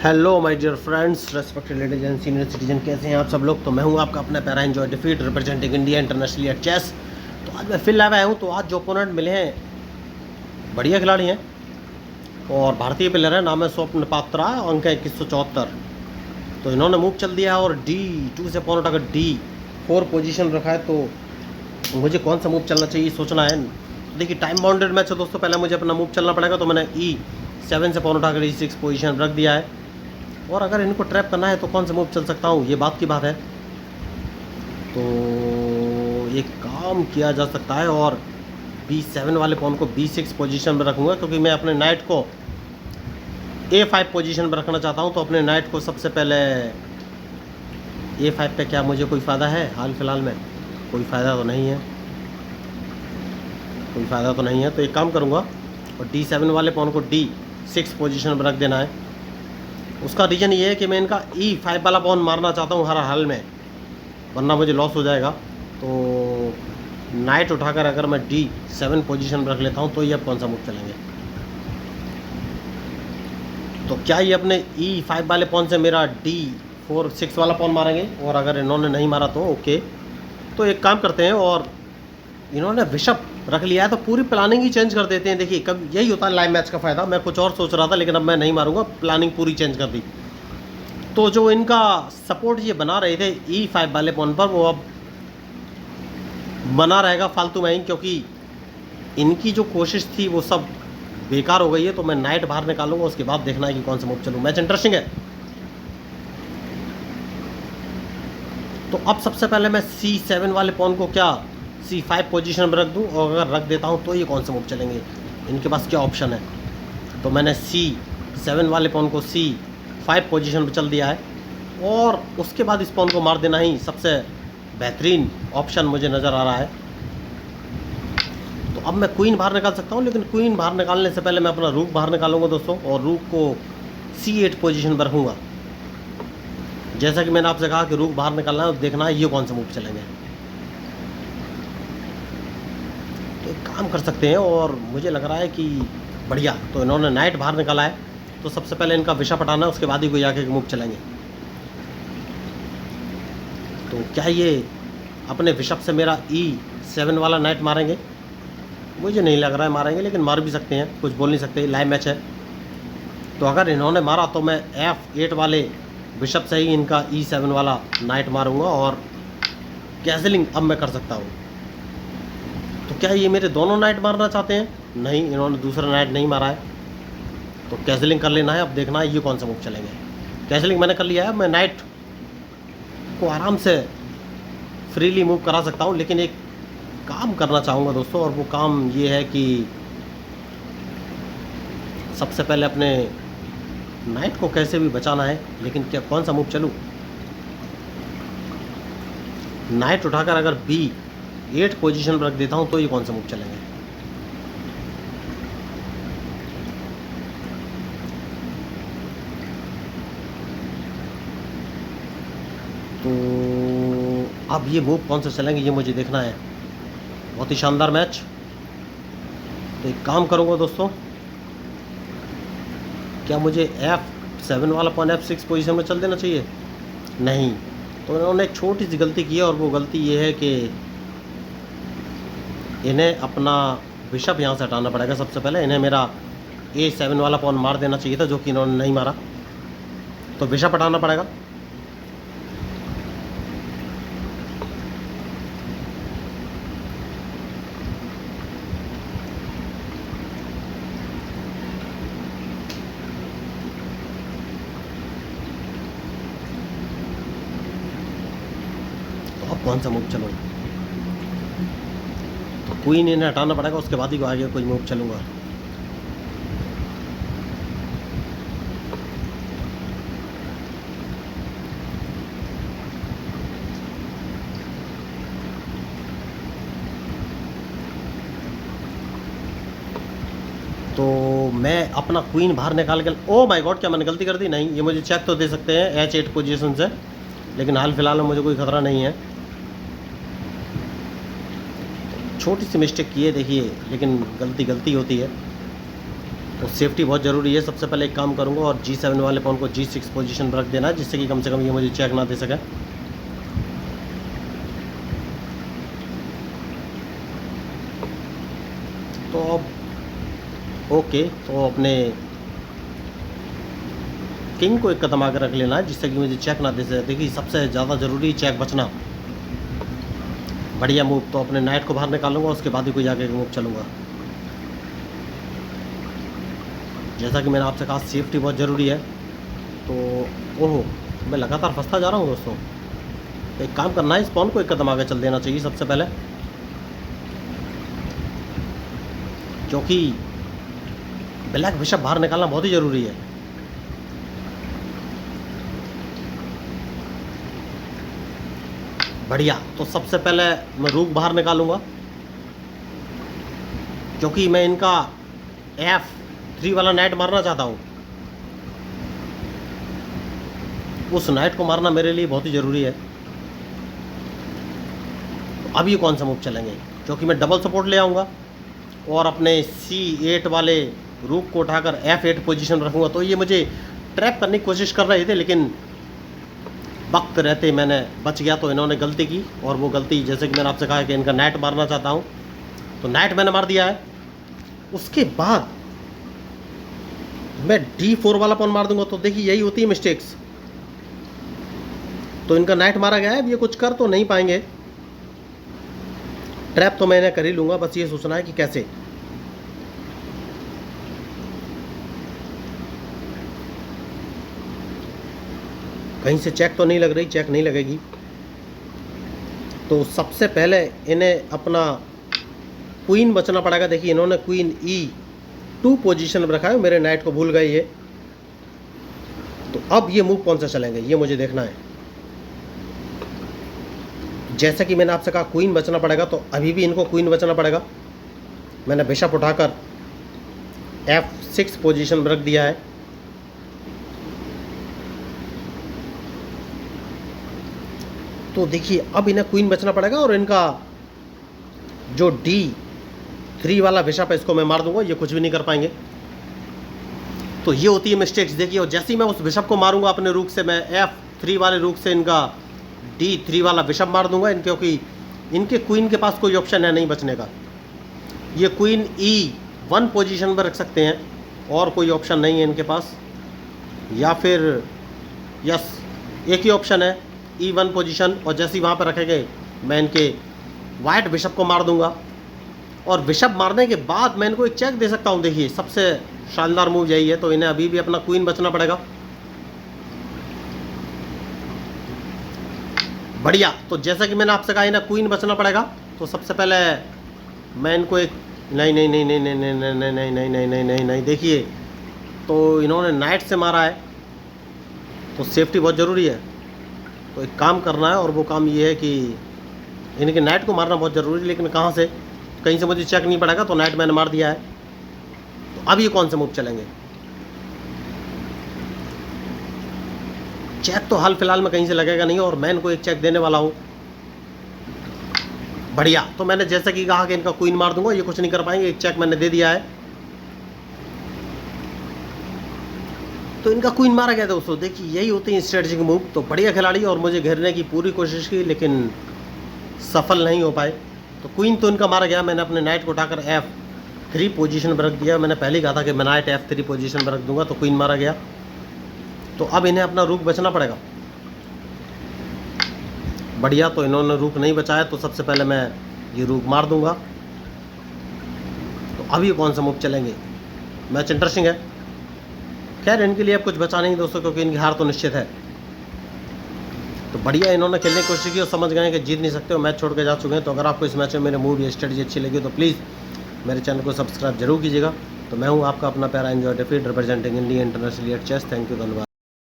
Hello my dear friends, respected ladies and senior citizen, कैसे हैं आप सब लोग। तो मैं हूं आपका अपना पैरा एंजॉय डिफीट representing India internationally at chess. तो आज मैं फिर लाइव आया हूं। तो आज जो ओपोनेंट मिले हैं बढ़िया खिलाड़ी हैं और भारतीय प्लेयर है। नाम है स्वप्न पात्रा, अंक है 2174। तो इन्होंने मूव चल दिया और D2 से अपोनेंट अगर D4 पोजीशन रखा है तो मुझे कौन सा मूव चलना चाहिए सोचना है। देखिए टाइम बाउंडेड मैच है दोस्तों, पहले मुझे अपना मूव चलना पड़ेगा। तो मैंने E7 से अपोनेंट अगर E6 पोजीशन रख दिया है और अगर इनको ट्रैप करना है तो कौन सा मूव चल सकता हूँ, ये बात की बात है। तो ये काम किया जा सकता है और B7 वाले पॉन को B6 पोजीशन में रखूँगा, क्योंकि मैं अपने नाइट को A5 पोजीशन में रखना चाहता हूँ। तो अपने नाइट को सबसे पहले A5 पे क्या मुझे कोई फ़ायदा है हाल फिलहाल में? कोई फ़ायदा तो नहीं है, कोई फ़ायदा तो नहीं है। तो एक काम करूँगा और D7 वाले पॉन को D6 पोजीशन में रख देना है। उसका रीज़न ये है कि मैं इनका E5 वाला पॉन मारना चाहता हूँ हर हाल में, वरना मुझे लॉस हो जाएगा। तो नाइट उठाकर अगर मैं D7 पोजीशन में रख लेता हूँ तो ये अब कौन सा मूव चलेंगे। तो क्या ये अपने E5 वाले पॉन से मेरा D4-6 वाला पॉन मारेंगे? और अगर इन्होंने नहीं मारा तो ओके। तो एक काम करते हैं, और इन्होंने बिशप रख लिया है तो पूरी प्लानिंग ही चेंज कर देते हैं। देखिए कब यही होता है लाइव मैच का फ़ायदा। मैं कुछ और सोच रहा था लेकिन अब मैं नहीं मारूंगा, प्लानिंग पूरी चेंज कर दी। तो जो इनका सपोर्ट ये बना रहे थे E5 वाले पॉन पर, वो अब बना रहेगा फालतू में ही, क्योंकि इनकी जो कोशिश थी वो सब बेकार हो गई है। तो मैं नाइट बाहर निकालूंगा, उसके बाद देखना है कि कौन सा मूव चलूँ। मैच इंटरेस्टिंग है। तो अब सबसे पहले मैं C7 वाले पॉन को क्या C5 पोजीशन में रख दूं, और अगर रख देता हूं तो ये कौन से मूव चलेंगे, इनके पास क्या ऑप्शन है। तो मैंने C7 वाले पॉन को C5 पोजीशन पर चल दिया है और उसके बाद इस पॉन को मार देना ही सबसे बेहतरीन ऑप्शन मुझे नज़र आ रहा है। तो अब मैं क्वीन बाहर निकाल सकता हूँ, लेकिन क्वीन बाहर निकालने से पहले मैं अपना रूक बाहर निकालूंगा दोस्तों, और रूक को C8 पोजीशन पर रखूँगा। जैसा कि मैंने आपसे कहा कि रूक बाहर निकालना है, देखना है ये कौन से मूव चलेंगे। तो एक काम कर सकते हैं, और मुझे लग रहा है कि बढ़िया। तो इन्होंने नाइट बाहर निकाला है, तो सबसे पहले इनका बिशप हटाना है, उसके बाद ही कोई आके मूव चलेंगे। तो क्या ये अपने बिशप से मेरा E7 वाला नाइट मारेंगे? मुझे नहीं लग रहा है मारेंगे, लेकिन मार भी सकते हैं, कुछ बोल नहीं सकते, लाइव मैच है। तो अगर इन्होंने मारा तो मैं F8 वाले बिशप से ही इनका E7 वाला नाइट मारूंगा और कैसलिंग अब मैं कर सकता हूँ। तो क्या ये मेरे दोनों नाइट मारना चाहते हैं? नहीं, इन्होंने दूसरा नाइट नहीं मारा है, तो कैसलिंग कर लेना है। अब देखना है ये कौन सा मूव चलेंगे। कैसलिंग मैंने कर लिया है, मैं नाइट को आराम से फ्रीली मूव करा सकता हूँ, लेकिन एक काम करना चाहूँगा दोस्तों, और वो काम ये है कि सबसे पहले अपने नाइट को कैसे भी बचाना है। लेकिन क्या कौन सा मूव चलूँ? नाइट उठाकर अगर B8 पोजीशन पर रख देता हूँ तो ये कौन सा मूव चलेंगे। तो अब ये मूव कौन सा चलेंगे ये मुझे देखना है। बहुत ही शानदार मैच। तो एक काम करूँगा दोस्तों, क्या मुझे F7 वाला पॉन F6 पोजीशन में चल देना चाहिए? नहीं। तो इन्होंने एक छोटी सी गलती की है, और वो गलती ये है कि इन्हें अपना बिशप यहाँ से हटाना पड़ेगा। सबसे पहले इन्हें मेरा A7 वाला पॉन मार देना चाहिए था, जो कि इन्होंने नहीं मारा। तो बिशप हटाना पड़ेगा। तो अब कौन सा मूव चलूँ? तो क्वीन इन्हें हटाना पड़ेगा, उसके बाद ही आगे कोई मूव चलूँगा। तो मैं अपना क्वीन बाहर निकाल के, ओ माय गॉड, क्या मैंने गलती कर दी? नहीं, ये मुझे चेक तो दे सकते हैं H8 पोजीशन से, लेकिन हाल फिलहाल में मुझे कोई खतरा नहीं है। छोटी सी मिस्टेक की है देखिए, लेकिन गलती होती है। तो सेफ्टी बहुत ज़रूरी है। सबसे पहले एक काम करूँगा और G7 वाले पॉन को G6 पोजीशन पर रख देना है, जिससे कि कम से कम ये मुझे चेक ना दे सके। तो अब ओके, तो अपने किंग को एक कदम आगे रख लेना है, जिससे कि मुझे चेक ना दे सके। देखिए सबसे ज़्यादा ज़रूरी चेक बचना। बढ़िया मूव। तो अपने नाइट को बाहर निकालूंगा, उसके बाद ही कोई आगे मूव चलूँगा। जैसा कि मैंने आपसे कहा सेफ्टी बहुत ज़रूरी है। तो ओहो, मैं लगातार फंसता जा रहा हूँ दोस्तों। तो एक काम करना है, इस पॉन को एक कदम आगे चल देना चाहिए सबसे पहले, क्योंकि ब्लैक बिशप बाहर निकालना बहुत ही ज़रूरी है। बढ़िया। तो सबसे पहले मैं रूक बाहर निकालूंगा, क्योंकि मैं इनका F3 वाला नाइट मारना चाहता हूँ। उस नाइट को मारना मेरे लिए बहुत ही ज़रूरी है। तो अब ये कौन सा मूव चलेंगे, क्योंकि मैं डबल सपोर्ट ले आऊँगा और अपने C8 वाले रूक को उठाकर F8 पोजीशन रखूँगा। तो ये मुझे ट्रैप करने की कोशिश कर रहे थे, लेकिन वक्त रहते मैंने बच गया। तो इन्होंने गलती की, और वो गलती जैसे कि मैंने आपसे कहा कि इनका नाइट मारना चाहता हूँ, तो नाइट मैंने मार दिया है। उसके बाद मैं D4 वाला पॉन मार दूंगा। तो देखिए यही होती है मिस्टेक्स। तो इनका नाइट मारा गया है, अब ये कुछ कर तो नहीं पाएंगे। ट्रैप तो मैंने कर ही लूँगा, बस ये सोचना है कि कैसे। कहीं से चेक तो नहीं लग रही, चेक नहीं लगेगी। तो सबसे पहले इन्हें अपना क्वीन बचना पड़ेगा। देखिए इन्होंने क्वीन E2 पोजीशन में रखा है, मेरे नाइट को भूल गए ये। तो अब ये मूव कौन सा चलेंगे, ये मुझे देखना है। जैसा कि मैंने आपसे कहा क्वीन बचना पड़ेगा, तो अभी भी इनको क्वीन बचना पड़ेगा। मैंने बिशप उठाकर F6 पोजीशन में रख दिया है। तो देखिए अब इन्हें क्वीन बचना पड़ेगा, और इनका जो D3 वाला बिशप है इसको मैं मार दूंगा, ये कुछ भी नहीं कर पाएंगे। तो ये होती है मिस्टेक्स। देखिए, और जैसे ही मैं उस बिशप को मारूंगा अपने रूक से, मैं F3 वाले रूक से इनका D3 वाला बिशप मार दूंगा, क्योंकि इनके क्वीन के पास कोई ऑप्शन है नहीं बचने का। ये क्वीन E1 पोजीशन पर रख सकते हैं, और कोई ऑप्शन नहीं है इनके पास। या फिर यस, एक ही ऑप्शन है E1 पोजीशन, और जैसे ही वहाँ पर रखे गए मैं इनके वाइट बिशप को मार दूंगा। और बिशप मारने के बाद मैं इनको एक चेक दे सकता हूँ। देखिए सबसे शानदार मूव यही है। तो इन्हें अभी भी अपना क्वीन बचना पड़ेगा। बढ़िया। तो जैसा कि मैंने आपसे कहा इन्हें क्वीन बचना पड़ेगा। तो सबसे पहले मैं इनको एक नहीं नहीं नहीं नहीं नहीं नहीं नहीं नहीं नहीं नहीं नहीं नहीं नहीं नहीं देखिए, तो इन्होंने नाइट से मारा है, तो सेफ्टी बहुत ज़रूरी है। तो एक काम करना है, और वो काम ये है कि इनके नाइट को मारना बहुत ज़रूरी है। लेकिन कहाँ से, कहीं से मुझे चेक नहीं पड़ेगा। तो नाइट मैंने मार दिया है। तो अब ये कौन से मूव चलेंगे। चेक तो हाल फिलहाल में कहीं से लगेगा नहीं, और मैं इनको एक चेक देने वाला हूँ। बढ़िया। तो मैंने जैसा कि कहा कि इनका क्वीन मार दूंगा, ये कुछ नहीं कर पाएंगे। एक चेक मैंने दे दिया है। तो इनका क्वीन मारा गया दोस्तों। देखिए यही होती है स्ट्रेटजिक मूव। तो बढ़िया खिलाड़ी, और मुझे घेरने की पूरी कोशिश की, लेकिन सफल नहीं हो पाए। तो क्वीन तो इनका मारा गया। मैंने अपने नाइट को उठाकर F3 पोजीशन पर रख दिया। मैंने पहले ही कहा था कि मैं नाइट F3 पोजीशन पर रख दूंगा। तो क्वीन मारा गया। तो अब इन्हें अपना रूक बचना पड़ेगा। बढ़िया। तो इन्होंने रूक नहीं बचाया, तो सबसे पहले मैं ये रूक मार दूंगा। तो अब ये कौन सा मूव चलेंगे, मैच इंटरेस्टिंग है। खैर इनके लिए अब कुछ बचा नहीं दोस्तों, क्योंकि इनकी हार तो निश्चित है। तो बढ़िया, इन्होंने खेलने की कोशिश की और समझ गए कि जीत नहीं सकते, और मैच छोड़ के जा चुके हैं। तो अगर आपको इस मैच में मेरे मूव या स्ट्रेटजी अच्छी लगी तो प्लीज़ मेरे चैनल को सब्सक्राइब जरूर कीजिएगा। तो मैं हूँ आपका अपना प्यारा एंजॉय डिफीट representing India international at chess. Thank you, धन्यवाद।